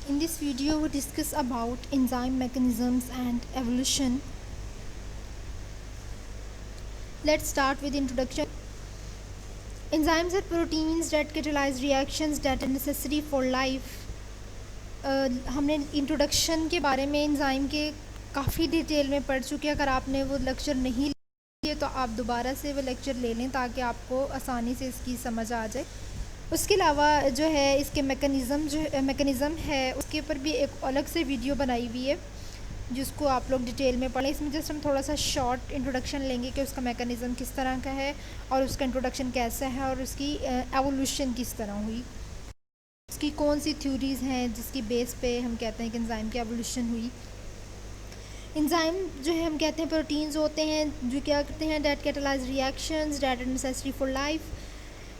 In this video, we discuss about enzyme mechanisms and evolution. Let's start with introduction. Enzymes are proteins that catalyze reactions that are necessary for life. हमने introduction के बारे में enzyme के काफ़ी detail में पढ़ चुके हैं. अगर आपने वो लेक्चर नहीं लिए तो आप दोबारा से वो लेक्चर ले लें ताकि आपको आसानी से इसकी समझ आ जाए. उसके अलावा जो है इसके मैकेनिज़्म है उसके ऊपर भी एक अलग से वीडियो बनाई हुई है जिसको आप लोग डिटेल में पढ़ें. इसमें जस्ट हम थोड़ा सा शॉर्ट इंट्रोडक्शन लेंगे कि उसका मैकेनिज़्म किस तरह का है और उसका इंट्रोडक्शन कैसा है और उसकी एवोल्यूशन किस तरह हुई, उसकी कौन सी थ्योरीज़ हैं जिसकी बेस पे हम कहते हैं कि एंजाइम की एवोल्यूशन हुई. एंजाइम जो है हम कहते हैं प्रोटीन्स होते हैं जो क्या करते हैं, that catalyse reactions that are necessary for life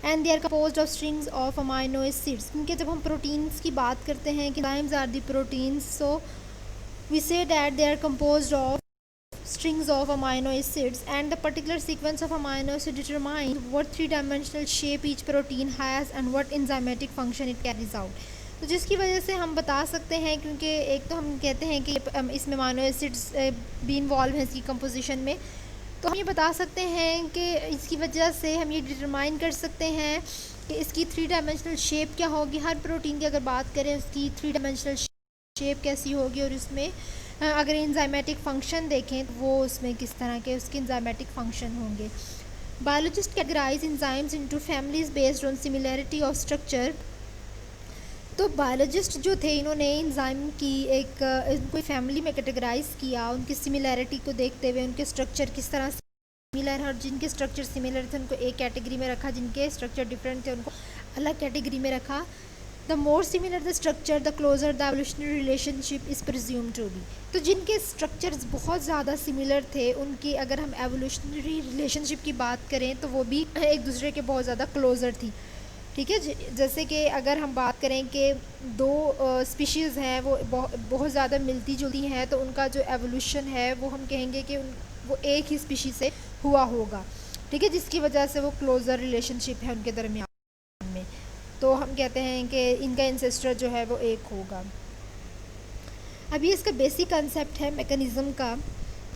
and they are composed of strings of amino acids. क्योंकि जब हम प्रोटीन्स की बात करते हैं कि enzymes are the proteins, so we say that they are composed of strings of amino acids and the particular sequence of amino acids determine what three-dimensional shape each protein has and what enzymatic function it carries out. तो जिसकी वजह से हम बता सकते हैं, क्योंकि एक तो हम कहते हैं कि इसमें अमाइनो एसिड्स भी इन्वॉल्व हैं इसकी कंपोजिशन में, तो हम ये बता सकते हैं कि इसकी वजह से हम ये डिटरमाइन कर सकते हैं कि इसकी थ्री डायमेंशनल शेप क्या होगी. हर प्रोटीन की अगर बात करें उसकी थ्री डायमेंशनल शेप कैसी होगी और उसमें अगर एंजाइमेटिक फ़ंक्शन देखें तो वो उसमें किस तरह के उसके एंजाइमेटिक फ़ंक्शन होंगे. Biologist categorise enzymes into families based on similarity of structure. तो बायोलॉजिस्ट जो थे इन्होंने एंजाइम की एक कोई फैमिली में कैटेगराइज किया उनकी सिमिलैरिटी को देखते हुए, उनके स्ट्रक्चर किस तरह सिमिलर है और जिनके स्ट्रक्चर सिमिलर थे उनको एक कैटेगरी में रखा, जिनके स्ट्रक्चर डिफरेंट थे उनको अलग कैटेगरी में रखा. The more similar the structure the closer the evolutionary relationship is presume to be. तो जिनके स्ट्रक्चर्स बहुत ज़्यादा सिमिलर थे उनकी अगर हम एवोल्यूशनरी रिलेशनशिप की बात करें तो वो भी एक दूसरे के बहुत ज़्यादा क्लोज़र थी. ठीक है, जैसे कि अगर हम बात करें कि दो स्पीशीज़ हैं वो बहुत ज़्यादा मिलती जुलती हैं तो उनका जो एवोल्यूशन है वो हम कहेंगे कि वो एक ही स्पीशीज़ से हुआ होगा. ठीक है, जिसकी वजह से वो क्लोज़र रिलेशनशिप है उनके दरमियान में, तो हम कहते हैं कि इनका इंसेस्टर जो है वो एक होगा. अभी इसका बेसिक कंसेप्ट है मैकेनिज़्म का.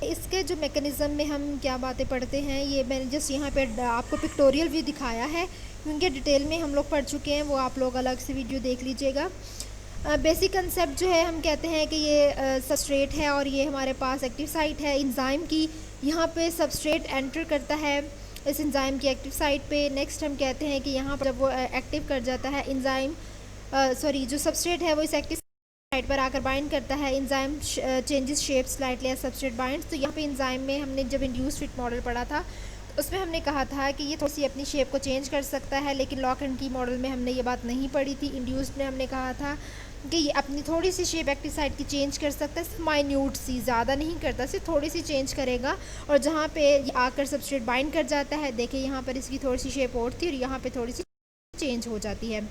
इसके जो मैकेनिज़्म में हम क्या बातें पढ़ते हैं ये मैंने जस्ट यहाँ पे आपको पिक्टोरियल भी दिखाया है, क्योंकि डिटेल में हम लोग पढ़ चुके हैं, वो आप लोग अलग से वीडियो देख लीजिएगा. बेसिक कंसेप्ट जो है हम कहते हैं कि ये सबस्ट्रेट है और ये हमारे पास एक्टिव साइट है एंजाइम की. यहाँ पे सबस्ट्रेट एंटर करता है इस एंजाइम की एक्टिव साइट पे. नेक्स्ट हम कहते हैं कि यहाँ पर जब वो एक्टिव कर जाता है एंजाइम जो सबस्ट्रेट है वो इस एक्टिव साइट पर आकर बाइंड करता है. Enzyme changes shape slightly as substrate binds. तो यहाँ पे एंजाइम में हमने जब इंड्यूस्ड फिट मॉडल पढ़ा था तो उसमें हमने कहा था कि ये थोड़ी सी अपनी शेप को चेंज कर सकता है, लेकिन लॉक एंड की मॉडल में हमने ये बात नहीं पढ़ी थी. इंड्यूस्ड में हमने कहा था कि ये अपनी थोड़ी सी शेप एक्टिव साइट की चेंज कर सकता है, सिर्फ माइन्यूट सी, ज़्यादा नहीं करता, सिर्फ थोड़ी सी चेंज करेगा. और जहाँ पे ये आकर सबस्ट्रेट बाइंड कर जाता है, देखिए यहाँ पर इसकी थोड़ी सी शेप और थी और यहाँ पे थोड़ी सी चेंज हो जाती है.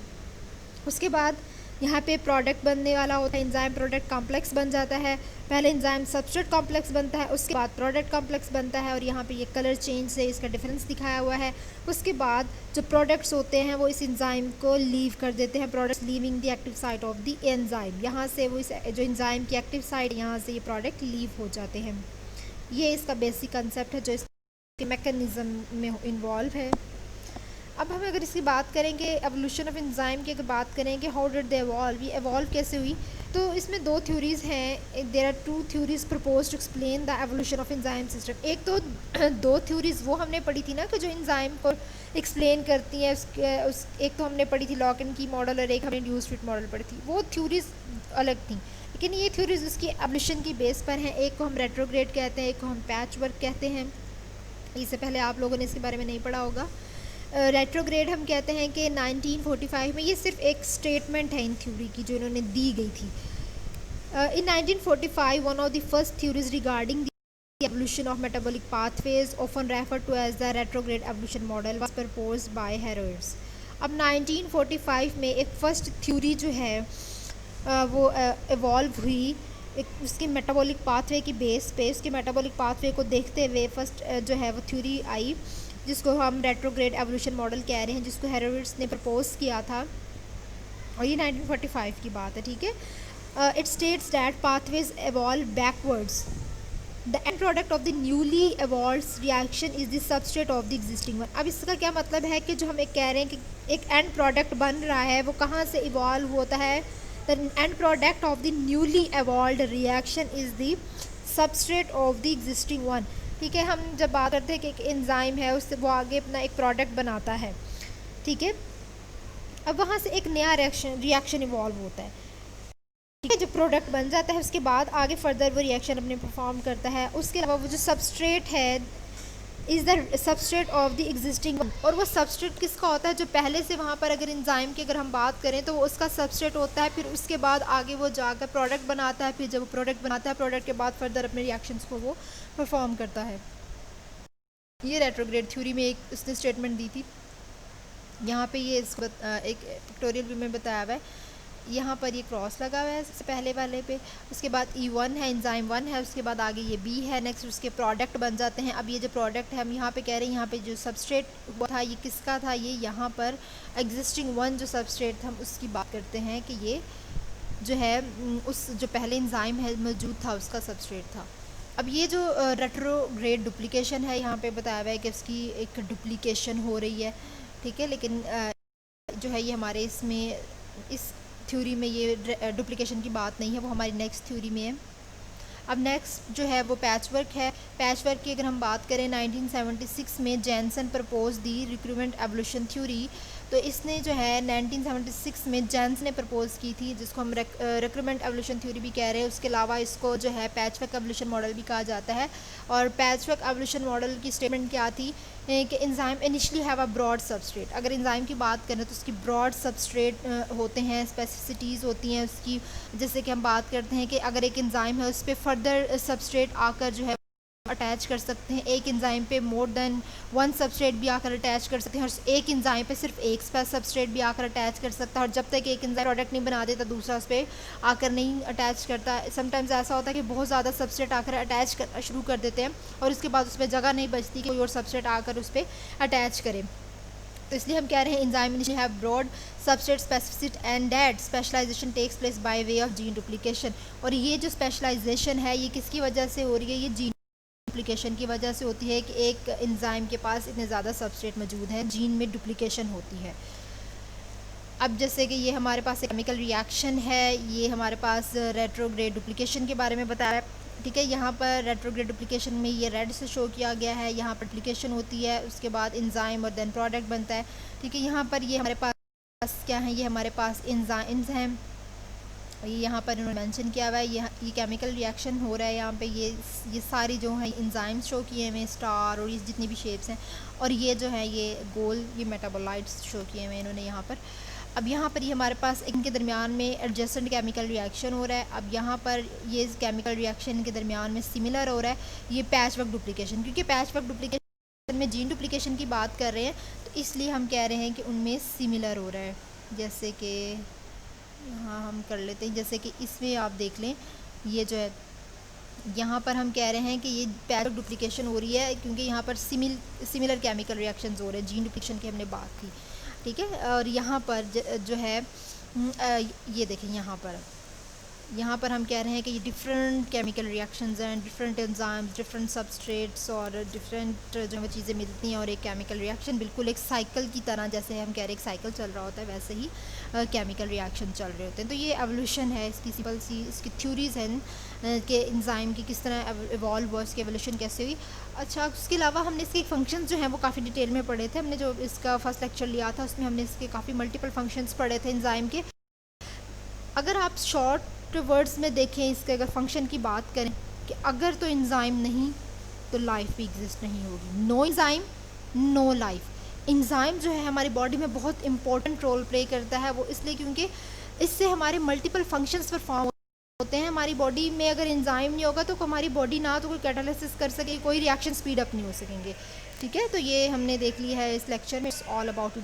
उसके बाद यहाँ पे प्रोडक्ट बनने वाला होता है, एंजाइम प्रोडक्ट कॉम्प्लेक्स बन जाता है. पहले एंजाइम सबस्ट्रेट कॉम्प्लेक्स बनता है, उसके बाद प्रोडक्ट कॉम्प्लेक्स बनता है और यहाँ पे ये कलर चेंज से इसका डिफरेंस दिखाया हुआ है. उसके बाद जो प्रोडक्ट्स होते हैं वो इस एंजाइम को लीव कर देते हैं, products leaving the active site of the enzyme. यहाँ से वो इस जो एंजाइम की एक्टिव साइट यहाँ से ये प्रोडक्ट लीव हो जाते हैं. ये इसका बेसिक कंसेप्ट है जो इसके मैकेनिज़्म में इन्वॉल्व है. अब हम अगर इसकी बात करेंगे एवोल्यूशन ऑफ एंजाइम की, अगर बात करें कि हाउ डिड दे एवॉल्व, ये एवॉल्व कैसे हुई, तो इसमें दो थ्योरीज़ हैं. There are two theories propose to explain the evolution of enzyme system. एक तो दो थ्योरीज़ वो हमने पढ़ी थी ना कि जो एंजाइम को एक्सप्लेन करती हैं. एक तो हमने पढ़ी थी लॉक एंड की मॉडल और एक हमने इंड्यूस्ड फिट मॉडल पढ़ी थी. वो थ्योरीज़ अलग थी, लेकिन ये थ्योरीज़ उसकी एवोल्यूशन की बेस पर हैं. एक को हम रेट्रोग्रेड कहते हैं, एक को हम पैच वर्क कहते हैं. इससे पहले आप लोगों ने इसके बारे में नहीं पढ़ा होगा. रेट्रोग्रेड हम कहते हैं कि 1945 में, ये सिर्फ एक स्टेटमेंट है इन थ्योरी की जो इन्होंने दी गई थी. In 1945 one of the first theories regarding the evolution of metabolic pathways often referred to as the retrograde evolution model was proposed by Horowitz. अब 1945 में एक फर्स्ट थ्योरी जो है वो इवॉल्व हुई एक उसकी मेटाबॉलिक पाथवे की बेस पे. उसके मेटाबॉलिक पाथवे को देखते हुए फर्स्ट जो है वो थ्योरी आई जिसको हम रेट्रोग्रेड एवोल्यूशन मॉडल कह रहे हैं, जिसको हेरोइड्स ने प्रपोज किया था और ये 1945 की बात है. ठीक है, it states that pathways evolve backwards. The end product of the newly evolved reaction is the substrate of the existing one. अब इसका क्या मतलब है कि जो हम एक कह रहे हैं कि एक एंड प्रोडक्ट बन रहा है वो कहाँ से इवॉल्व होता है. The end product of the newly evolved reaction is the substrate of the existing one. ठीक है, हम जब बात करते हैं कि एक एंजाइम है उससे वो आगे अपना एक प्रोडक्ट बनाता है. ठीक है, अब वहाँ से एक नया रिएक्शन इवॉल्व होता है. ठीक है, जो प्रोडक्ट बन जाता है उसके बाद आगे फर्दर वो रिएक्शन अपने परफॉर्म करता है. उसके अलावा वो जो सबस्ट्रेट है is the substrate of the existing. और वो सबस्ट्रेट किसका होता है, जो पहले से वहाँ पर अगर एंजाइम की अगर हम बात करें तो वो उसका सबस्ट्रेट होता है. फिर उसके बाद आगे वो जाकर प्रोडक्ट बनाता है. फिर जब वो प्रोडक्ट बनाता है प्रोडक्ट के बाद फर्दर अपने रिएक्शंस को वो परफॉर्म करता है. ये रेट्रोग्रेड थ्योरी में एक उसने स्टेटमेंट दी थी. यहाँ पे ये इसको एक पिक्टोरियल व्यू में बताया हुआ है. यहाँ पर ये क्रॉस लगा हुआ है सबसे पहले वाले पे. उसके बाद E1 है, एंजाइम 1 है. उसके बाद आगे ये B है. नेक्स्ट उसके प्रोडक्ट बन जाते हैं. अब ये जो प्रोडक्ट है हम यहाँ पे कह रहे हैं, यहाँ पे जो सबस्ट्रेट हुआ था ये किसका था, ये यहाँ पर एग्जिस्टिंग 1 जो सबस्ट्रेट था हम उसकी बात करते हैं कि ये जो है उस जो पहले एंजाइम है मौजूद था उसका सबस्ट्रेट था. अब ये जो रेट्रोग्रेड डुप्लीकेशन है यहाँ पे बताया हुआ है कि उसकी एक डुप्लीकेशन हो रही है. ठीक है, लेकिन जो है ये हमारे इसमें इस थ्योरी में ये डुप्लीकेशन की बात नहीं है, वो हमारी नेक्स्ट थ्योरी में है. अब नेक्स्ट जो है वो पैचवर्क है. पैचवर्क की अगर हम बात करें 1976 में जैनसन प्रपोज दी रिक्रूटमेंट एवोल्यूशन थ्योरी. तो इसने जो है 1976 में जैनसन ने प्रपोज की थी जिसको हम रिक्रूटमेंट एवोल्यूशन थ्योरी भी कह रहे हैं. उसके अलावा इसको जो है पैचवर्क एवोल्यूशन मॉडल भी कहा जाता है. और पैचवर्क एवोल्यूशन मॉडल की स्टेटमेंट क्या थी कि enzyme initially have a broad substrate. अगर एंजाइम की बात करें तो उसकी ब्रॉड सबस्ट्रेट होते हैं, स्पेसिफिसिटीज़ होती हैं उसकी. जैसे कि हम बात करते हैं कि अगर एक एंजाइम है उस पर फर्दर सबस्ट्रेट आकर जो है अटैच कर सकते हैं. एक एंजाइम पे मोर देन 1 सबस्ट्रेट भी आकर अटैच कर सकते हैं. और एक एंजाइम पे सिर्फ एक सबस्ट्रेट भी आकर अटैच कर सकता है. और जब तक एक एंजाइम प्रोडक्ट नहीं बना देता दूसरा उस पर आकर नहीं अटैच करता. समटाइम्स ऐसा होता है कि बहुत ज़्यादा सबस्ट्रेट आकर अटैच शुरू कर देते हैं और उसके बाद उस पर जगह नहीं बचती कि कोई और सबस्ट्रेट आकर उस पर अटैच करे. तो इसलिए हम कह रहे हैं enzyme initially have broad substrate specificity and that specialisation takes place by way of gene duplication. और ये जो स्पेशलाइजेशन है ये किसकी वजह से हो रही है, ये जीन डुप्लीकेशन की वजह से होती है कि एक एंजाइम के पास इतने ज़्यादा सबस्ट्रेट मौजूद हैं, जीन में डुप्लीकेशन होती है. अब जैसे कि ये हमारे पास एक केमिकल रिएक्शन है, ये हमारे पास रेट्रोग्रेड डुप्लीकेशन के बारे में बताया है. ठीक है, यहाँ पर रेट्रोग्रेड डुप्लीकेशन में ये रेड से शो किया गया है. यहाँ पर डुप्लीकेशन होती है, उसके बाद एंजाइम और देन प्रोडक्ट बनता है. ठीक है, यहाँ पर ये हमारे पास क्या है, ये हमारे पास एंजाइम्स हैं. ये यहाँ पर इन्होंने मेंशन किया हुआ है. ये केमिकल रिएक्शन हो रहा है. यहाँ पे ये सारी जो है एंजाइम्स शो किए हुए हैं, स्टार और ये जितनी भी शेप्स हैं. और ये जो है ये गोल ये मेटाबोलाइट्स शो किए हुए हैं इन्होंने यहाँ पर. अब यहाँ पर ये हमारे पास इनके दरमियान में एडजेसेंट केमिकल रिएक्शन हो रहा है. अब यहाँ पर ये केमिकल रिएक्शन इनके दरमियान में सिमिलर हो रहा है. ये पैचवर्क डुप्लीकेशन, क्योंकि पैचवर्क डुप्लीकेशन में जीन डुप्लीकेशन की बात कर रहे हैं तो इसलिए हम कह रहे हैं कि उनमें सिमिलर हो रहा है. जैसे कि यहाँ हम कर लेते हैं, जैसे कि इसमें आप देख लें ये जो है यहाँ पर हम कह रहे हैं कि ये पैचवर्क डुप्लीकेशन हो रही है क्योंकि यहाँ पर सिमिलर केमिकल रिएक्शंस हो रहे हैं. जीन डुप्लीकेशन की हमने बात की. ठीक है, और यहाँ पर जो है ये देखें यहाँ पर हम कह रहे हैं कि ये डिफरेंट केमिकल रिएक्शंस हैं, डिफरेंट एंजाइम्स, डिफरेंट सबस्ट्रेट्स और डिफरेंट जो है चीज़ें मिलती हैं. और एक केमिकल रिएक्शन बिल्कुल एक साइकिल की तरह, जैसे हम कह रहे हैं एक साइकिल चल रहा होता है वैसे ही केमिकल रिएक्शन चल रहे होते हैं. तो ये एवोल्यूशन है, इसकी सिंपल सी इसकी थ्योरीज़ हैं कि एंजाइम की किस तरह इवॉल्व हुआ, इसकी एवोल्यूशन कैसे हुई. अच्छा, उसके अलावा हमने इसके फंक्शंस जो हैं वो काफ़ी डिटेल में पढ़े थे. हमने जो इसका फर्स्ट लेक्चर लिया था उसमें हमने इसके काफ़ी मल्टीपल फंक्शंस पढ़े थे एंजाइम के. अगर आप शॉर्ट वर्ड्स में देखें इसके अगर फंक्शन की बात करें कि अगर तो एंजाइम नहीं तो लाइफ भी एग्जिस्ट नहीं होगी. No enzyme no life. Enzyme जो है हमारी बॉडी में बहुत इंपॉर्टेंट रोल प्ले करता है. वो इसलिए क्योंकि इससे हमारे मल्टीपल फंक्शंस परफॉर्म होते हैं. हमारी बॉडी में अगर एंजाइम नहीं होगा तो हमारी बॉडी ना तो कोई कैटालिसिस कर सके, कोई रिएक्शन स्पीड अप नहीं हो सकेंगे. ठीक है, तो ये हमने देख लिया है इस लेक्चर में. It's all about